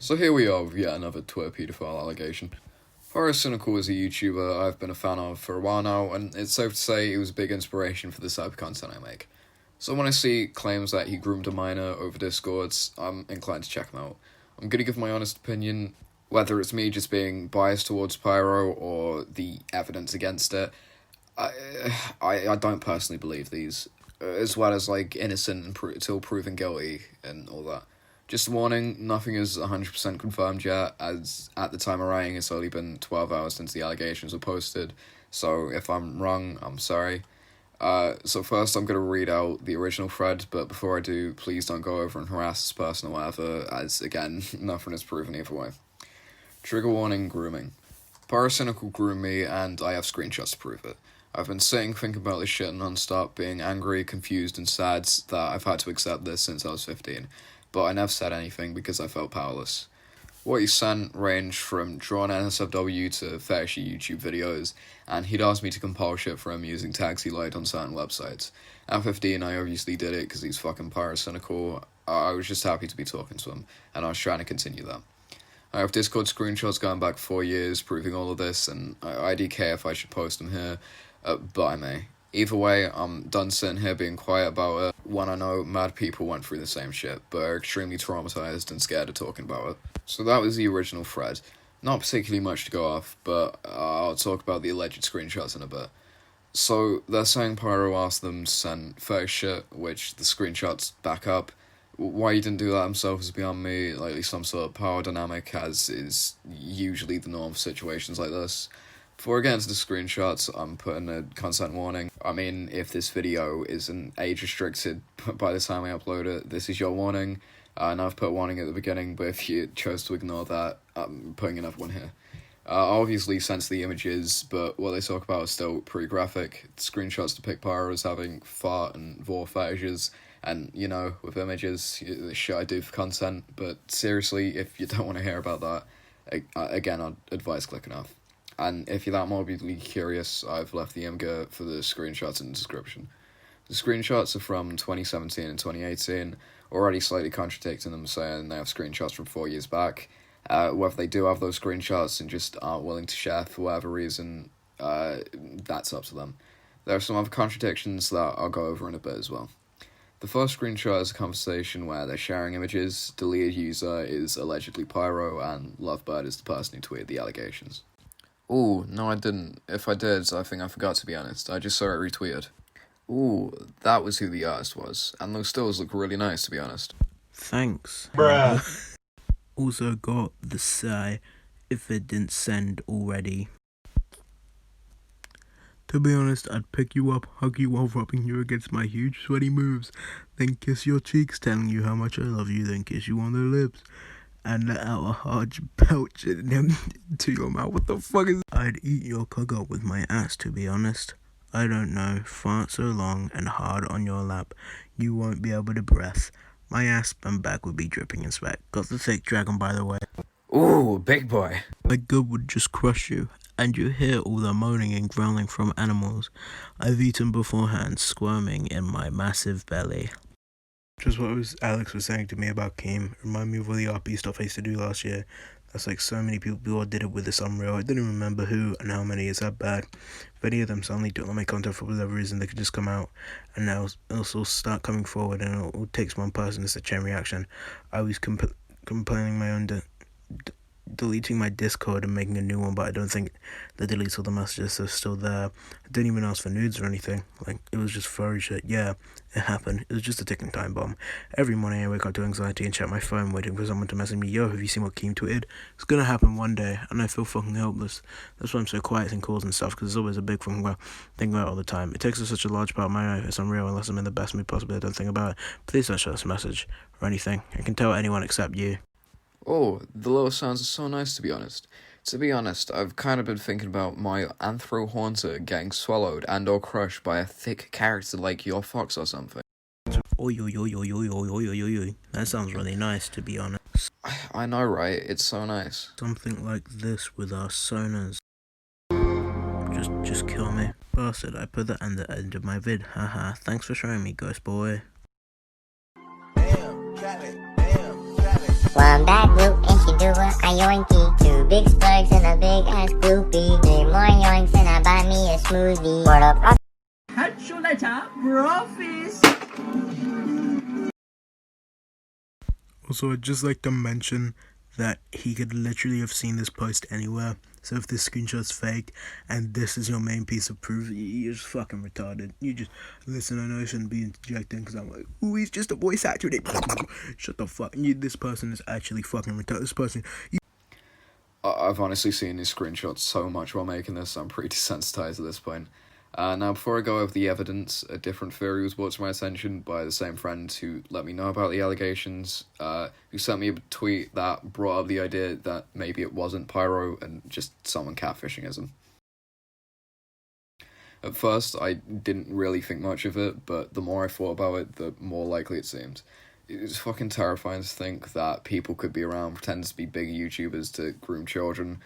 So here we are with yet another Twitter paedophile allegation. Pyrocynical is a YouTuber I've been a fan of for a while now, and it's safe to say he was a big inspiration for the type of content I make. So when I see claims that he groomed a minor over Discords, I'm inclined to check him out. I'm gonna give my honest opinion, whether it's me just being biased towards Pyro or the evidence against it. I don't personally believe these, as well as like innocent until proven guilty and all that. Just a warning, nothing is 100% confirmed yet, as at the time of writing it's only been 12 hours since the allegations were posted, so if I'm wrong, I'm sorry. So first I'm going to read out the original thread, but before I do, please don't go over and harass this person or whatever, as again, nothing is proven either way. Trigger warning, grooming. Pyrocynical groomed me, and I have screenshots to prove it. I've been sitting thinking about this shit non-stop, being angry, confused, and sad that I've had to accept this since I was 15. But I never said anything because I felt powerless. What he sent ranged from drawn NSFW to fetishy YouTube videos, and he'd asked me to compile shit for him using tags he liked on certain websites. At 15, I obviously did it because he's fucking pyrocynical. I was just happy to be talking to him, and I was trying to continue that. I have Discord screenshots going back 4 years proving all of this, and I IDK if I should post them here, but I may. Either way, I'm done sitting here being quiet about it when I know mad people went through the same shit, but are extremely traumatized and scared of talking about it. So that was the original thread. Not particularly much to go off, but I'll talk about the alleged screenshots in a bit. So they're saying Pyro asked them to send fetish shit, which the screenshots back up. Why he didn't do that himself is beyond me, likely some sort of power dynamic, as is usually the norm for situations like this. Before I get into the screenshots, I'm putting a consent warning. I mean, if this video isn't age restricted by the time I upload it, this is your warning. And I've put a warning at the beginning, but if you chose to ignore that, I'm putting another one here. I obviously censor the images, but what they talk about is still pretty graphic. The screenshots depict Pyro as having fart and vor fetishes, and, you know, with images, the shit I do for content, but seriously, if you don't want to hear about that, again, I'd advise clicking off. And if you're that morbidly curious, I've left the IMG for the screenshots in the description. The screenshots are from 2017 and 2018, already slightly contradicting them, saying they have screenshots from 4 years back. Whether they do have those screenshots and just aren't willing to share for whatever reason, that's up to them. There are some other contradictions that I'll go over in a bit as well. The first screenshot is a conversation where they're sharing images, deleted user is allegedly Pyro, and Lovebird is the person who tweeted the allegations. Ooh, no I didn't. If I did, I think I forgot, to be honest. I just saw it retweeted. Ooh, that was who the artist was. And those stills look really nice, to be honest. Thanks. Bruh. Also got the sigh if it didn't send already. To be honest, I'd pick you up, hug you while rubbing you against my huge sweaty moves, then kiss your cheeks telling you how much I love you, then kiss you on the lips, and let out a hard belch into your mouth. What the fuck is... I'd eat your cock up with my ass, to be honest. I don't know, fart so long and hard on your lap, you won't be able to breath. My ass and back would be dripping in sweat. Got the thick dragon, by the way. Ooh, big boy. My gut would just crush you, and you hear all the moaning and growling from animals I've eaten beforehand, squirming in my massive belly. Just what Alex was saying to me about Keem. Remind me of all the RP stuff I used to do last year. That's like so many people did it with this Unreal. I didn't remember who and how many. Is that bad? If any of them suddenly don't like my content for whatever reason, they could just come out and now also start coming forward, and it all takes one person as a chain reaction. I was complaining my own deleting my Discord and making a new one, but I don't think the deletes all the messages are still there. I didn't even ask for nudes or anything. Like, it was just furry shit. Yeah, it happened. It was just a ticking time bomb. Every morning I wake up to anxiety and check my phone waiting for someone to message me, yo, have you seen what Keem tweeted? It's gonna happen one day, and I feel fucking helpless. That's why I'm so quiet in calls and stuff, because it's always a big fucking thing about it all the time. It takes up such a large part of my life. It's unreal unless I'm in the best mood possible. I don't think about it. Please don't show this message or anything. I can tell anyone except you. Oh, the little sounds are so nice, to be honest. To be honest, I've kind of been thinking about my Anthro Haunter getting swallowed and or crushed by a thick character like your fox or something. Oi, oi, oi, oi, oi, oi, oi, oi, oi. That sounds really nice, to be honest. I know, right? It's so nice. Something like this with our sonars. Just kill me. Bastard, I put that at the end of my vid. Haha, thanks for showing me, ghost boy. One bad root and she yoinky. 2 big slugs and a big ass groupie. Need more yoinks and I buy me a smoothie. What up? Catch you later, brofist. Also, I'd just like to mention that he could literally have seen this post anywhere. So if this screenshot's fake and this is your main piece of proof, you're just fucking retarded. You just, listen, I know I shouldn't be interjecting because I'm like, ooh, he's just a voice actor. Shut the fuck. This person is actually fucking retarded. This person... I've honestly seen these screenshots so much while making this, I'm pretty desensitized at this point. Now, before I go over the evidence, a different theory was brought to my attention by the same friend who let me know about the allegations, who sent me a tweet that brought up the idea that maybe it wasn't Pyro and just someone catfishing him. At first, I didn't really think much of it, but the more I thought about it, the more likely it seemed. It was fucking terrifying to think that people could be around pretending to be bigger YouTubers to groom children.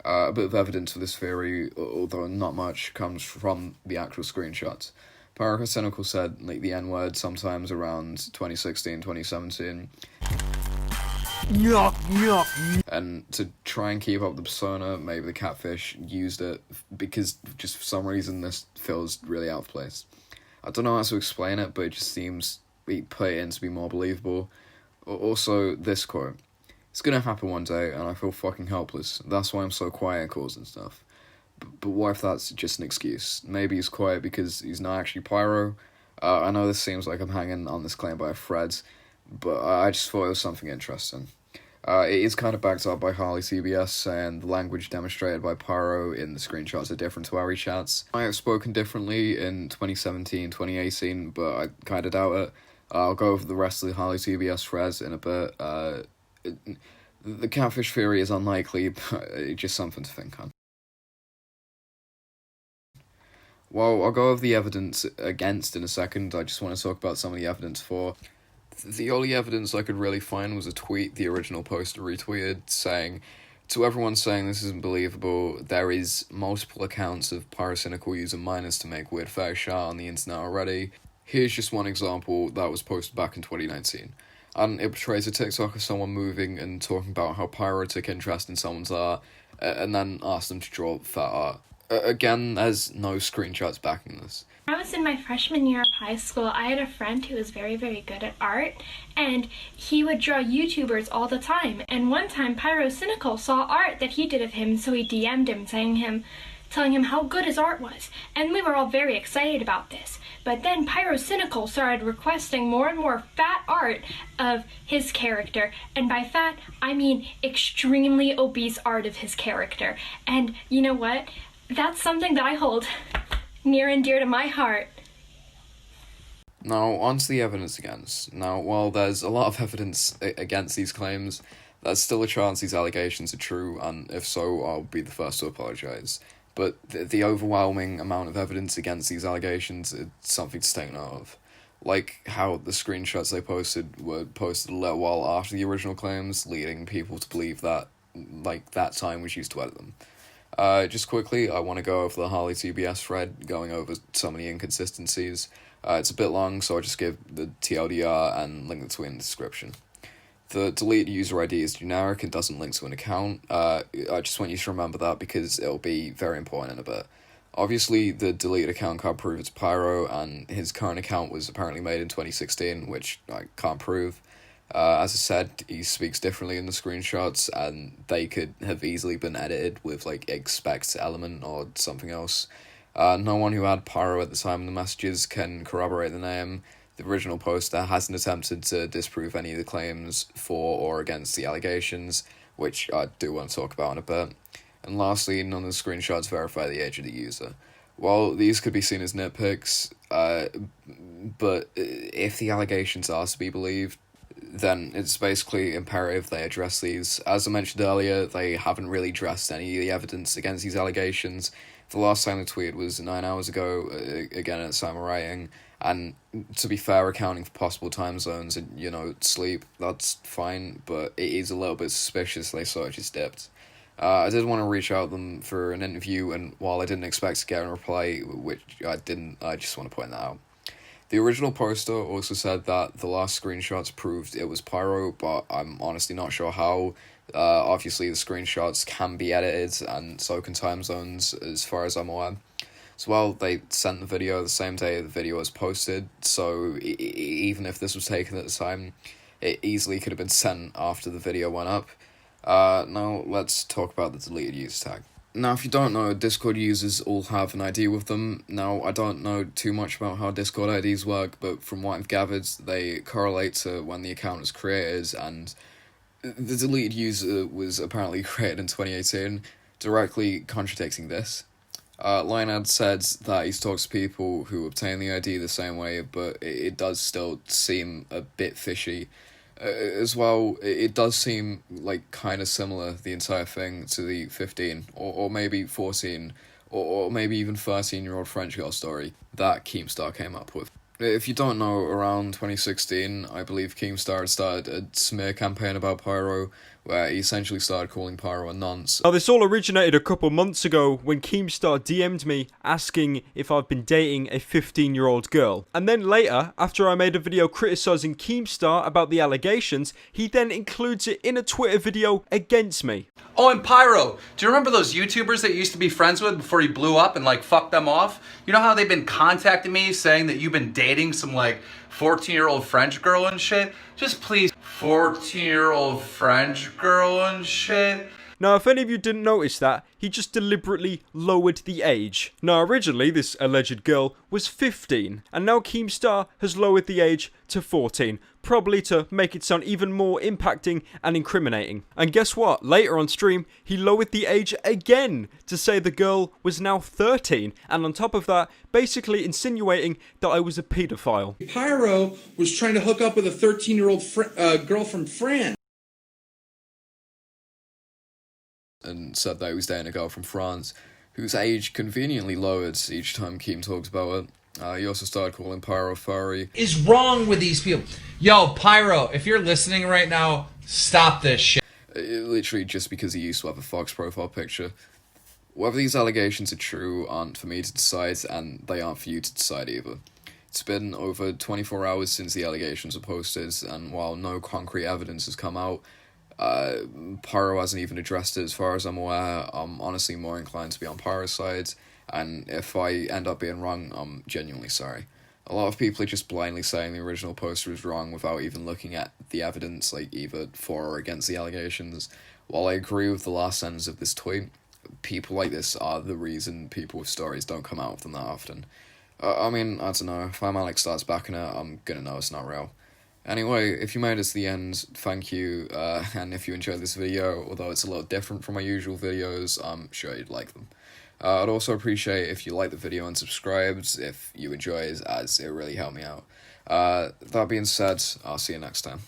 A bit of evidence for this theory, although not much, comes from the actual screenshots. Pyrocynical said like the N-word sometimes around 2016, 2017. And to try and keep up the persona, maybe the catfish used it because just for some reason this feels really out of place. I don't know how to explain it, but it just seems he put it in to be more believable. Also, this quote. It's gonna happen one day, and I feel fucking helpless. That's why I'm so quiet at calls and stuff. But what if that's just an excuse? Maybe he's quiet because he's not actually Pyro. I know this seems like I'm hanging on this claim by a thread, but I just thought it was something interesting. It is kind of backed up by Harley CBS, saying the language demonstrated by Pyro in the screenshots are different to our chats. I have spoken differently in 2017, 2018, but I kind of doubt it. I'll go over the rest of the Harley CBS threads in a bit. The catfish theory is unlikely, but it's just something to think on. Well, I'll go over the evidence against in a second. I just want to talk about some of the evidence for. The only evidence I could really find was a tweet the original poster retweeted saying, to everyone saying this isn't believable, there is multiple accounts of Pyrocynical using minors to make weird fetish art on the internet already. Here's just one example that was posted back in 2019. And it portrays a TikTok of someone moving and talking about how Pyro took interest in someone's art, and then asked them to draw fat art. Again, there's no screenshots backing this. When I was in my freshman year of high school, I had a friend who was very, very good at art, and he would draw YouTubers all the time. And one time, Pyrocynical saw art that he did of him, so he DM'd him, telling him how good his art was. And we were all very excited about this. But then Pyrocynical started requesting more and more fat art of his character. And by fat, I mean extremely obese art of his character. And you know what? That's something that I hold near and dear to my heart. Now, on to the evidence against. Now, while there's a lot of evidence against these claims, there's still a chance these allegations are true, and if so, I'll be the first to apologise. But the overwhelming amount of evidence against these allegations is something to take note of. Like how the screenshots they posted were posted a little while after the original claims, leading people to believe that, that time was used to edit them. Just quickly, I want to go over the Harley TBS thread, going over some of the inconsistencies. It's a bit long, so I'll just give the TLDR and link the tweet in the description. The delete user ID is generic and doesn't link to an account. I just want you to remember that because it'll be very important in a bit. Obviously, the deleted account can't prove it's Pyro, and his current account was apparently made in 2016, which I can't prove. As I said, he speaks differently in the screenshots, and they could have easily been edited with, expect element or something else. No one who had Pyro at the time of the messages can corroborate the name. The original poster hasn't attempted to disprove any of the claims for or against the allegations, which I do want to talk about in a bit. And lastly, none of the screenshots verify the age of the user. While these could be seen as nitpicks, but if the allegations are to be believed, then it's basically imperative they address these. As I mentioned earlier, they haven't really addressed any of the evidence against these allegations. The last time they tweeted was 9 hours ago, again at the time of writing, and to be fair, accounting for possible time zones and, sleep, that's fine, but it is a little bit suspicious they sort of just dipped. I did want to reach out to them for an interview, and while I didn't expect to get a reply, which I didn't, I just want to point that out. The original poster also said that the last screenshots proved it was Pyro, but I'm honestly not sure how. Obviously, the screenshots can be edited, and so can time zones, as far as I'm aware. As well, they sent the video the same day the video was posted, so even if this was taken at the time, it easily could have been sent after the video went up. Now, let's talk about the deleted user tag. Now, if you don't know, Discord users all have an ID with them. Now, I don't know too much about how Discord IDs work, but from what I've gathered, they correlate to when the account was created, and the deleted user was apparently created in 2018, directly contradicting this. Lionad said that he's talked to people who obtain the ID the same way, but it does still seem a bit fishy. As well, it does seem like kind of similar, the entire thing, to the 15 or maybe 14 or maybe even 13-year-old French girl story that Keemstar came up with. If you don't know, around 2016, I believe Keemstar had started a smear campaign about Pyro, where he essentially started calling Pyro a nonce. Now, this all originated a couple months ago when Keemstar DM'd me asking if I've been dating a 15-year-old girl. And then later, after I made a video criticising Keemstar about the allegations, he then includes it in a Twitter video against me. Oh, and Pyro, do you remember those YouTubers that you used to be friends with before he blew up and like fucked them off? You know how they've been contacting me saying that you've been dating some like 14-year-old French girl and shit? Just please, 14-year-old French girl and shit? Now, if any of you didn't notice that, he just deliberately lowered the age. Now, originally, this alleged girl was 15, and now Keemstar has lowered the age to 14, probably to make it sound even more impacting and incriminating. And guess what? Later on stream, he lowered the age again to say the girl was now 13, and on top of that, basically insinuating that I was a paedophile. Pyro was trying to hook up with a 13-year-old girl from France. And said that he was dating a girl from France, whose age conveniently lowered each time Keem talks about it. He also started calling Pyro furry. Is wrong with these people? Yo, Pyro, if you're listening right now, stop this shit. Literally just because he used to have a Fox profile picture. Whether these allegations are true aren't for me to decide, and they aren't for you to decide either. It's been over 24 hours since the allegations were posted, and while no concrete evidence has come out, Pyro hasn't even addressed it as far as I'm aware. I'm honestly more inclined to be on Pyro's side, and if I end up being wrong, I'm genuinely sorry. A lot of people are just blindly saying the original poster is wrong without even looking at the evidence, like either for or against the allegations. While I agree with the last sentence of this tweet, people like this are the reason people with stories don't come out with them that often. I mean, I don't know, if Alex starts backing it, I'm gonna know it's not real. Anyway, if you made it to the end, thank you, and if you enjoyed this video, although it's a little different from my usual videos, I'm sure you'd like them. I'd also appreciate if you liked the video and subscribed if you enjoyed, as it really helped me out. That being said, I'll see you next time.